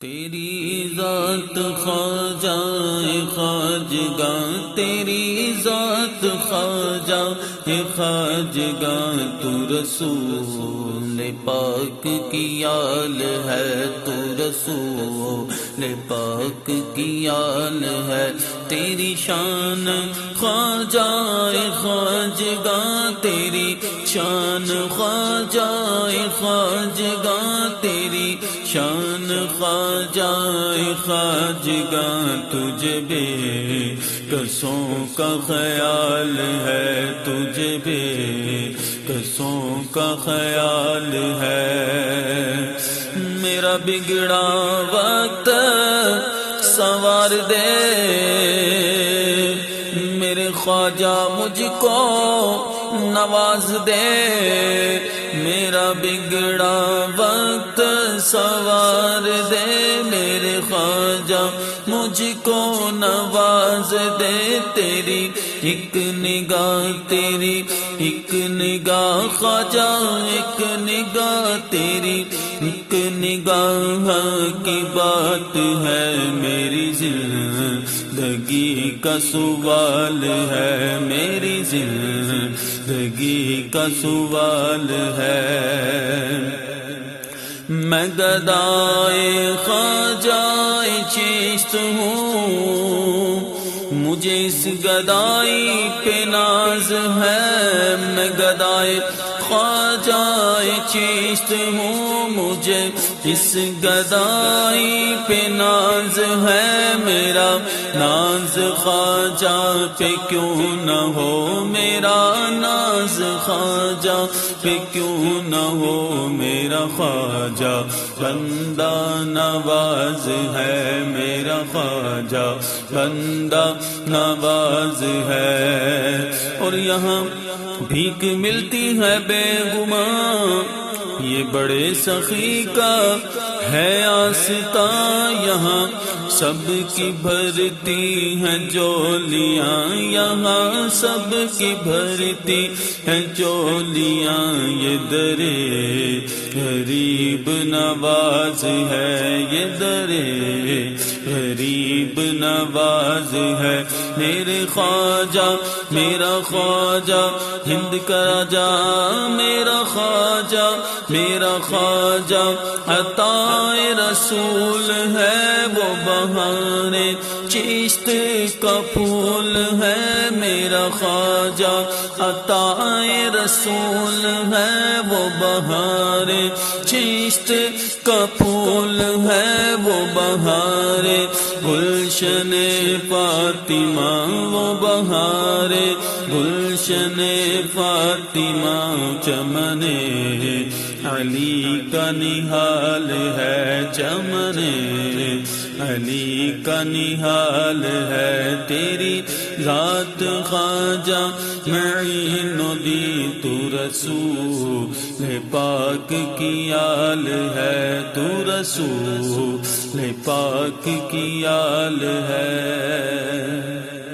تیری ذات خواجہ خواجگاں، تیری ذات خواجہ خواجگاں، تو رسول پاک کی آل ہے، تو رسول پاک کی آل ہے۔ تیری شان خواجہ خواجگاں، تیری شان خواجہ خواجگاں، تیری شان خواجہ خواجگاں، تجھے بے کسوں کا خیال ہے، تجھے بے کسوں کا خیال ہے۔ میرا بگڑا وقت سنوار دے، میرے خواجہ مجھ کو نواز دے، میرا بگڑا وقت سنوار دے، میرے خواجہ مجھ کو نواز دے۔ تیری ایک نگاہ، تیری ایک نگاہ خواجہ، ایک نگاہ تیری ایک نگاہ کی بات ہے، میری زندگی کا سوال ہے، میری زندگی کا سوال ہے۔ میں گدائے خواجہ چشت ہوں، مجھے اس گدائی پہ ناز ہے، میں گدائے خواجہ چشت ہوں، مجھے اس گدائی پہ ناز ہے۔ میرا ناز خواجہ پہ کیوں نہ ہو، میرا ناز خواجہ پہ کیوں نہ ہو، میرا خواجہ بندہ نواز ہے، میرا خواجہ بندہ نواز ہے۔ اور یہاں بھیک ملتی ہے بے گماں، یہ بڑے سخی کا ہے آستاں، یہاں سب کی بھرتی ہیں جولیاں، یہاں سب کی بھرتی ہیں جولیاں، یہ درے غریب نواز ہے، یہ درے غریب نواز ہے۔ میرے خواجہ میرا خواجہ ہند کا راجا، میرا خواجہ میرا خواجہ عطائے رسول ہے، وہ بہار چشت کا پھول ہے، میرا خواجہ عطائے رسول ہے، وہ بہار چشت کا پھول ہے، وہ بہار گلشن فاطمہ، وہ بہار گلشن فاطمہ، چمن علی کا نہال ہے، چمن علی کا نہال ہے۔ تیری ذات خواجہ معین دی، تو رسول پاک کی آل ہے، تو رسول پاک کی آل ہے۔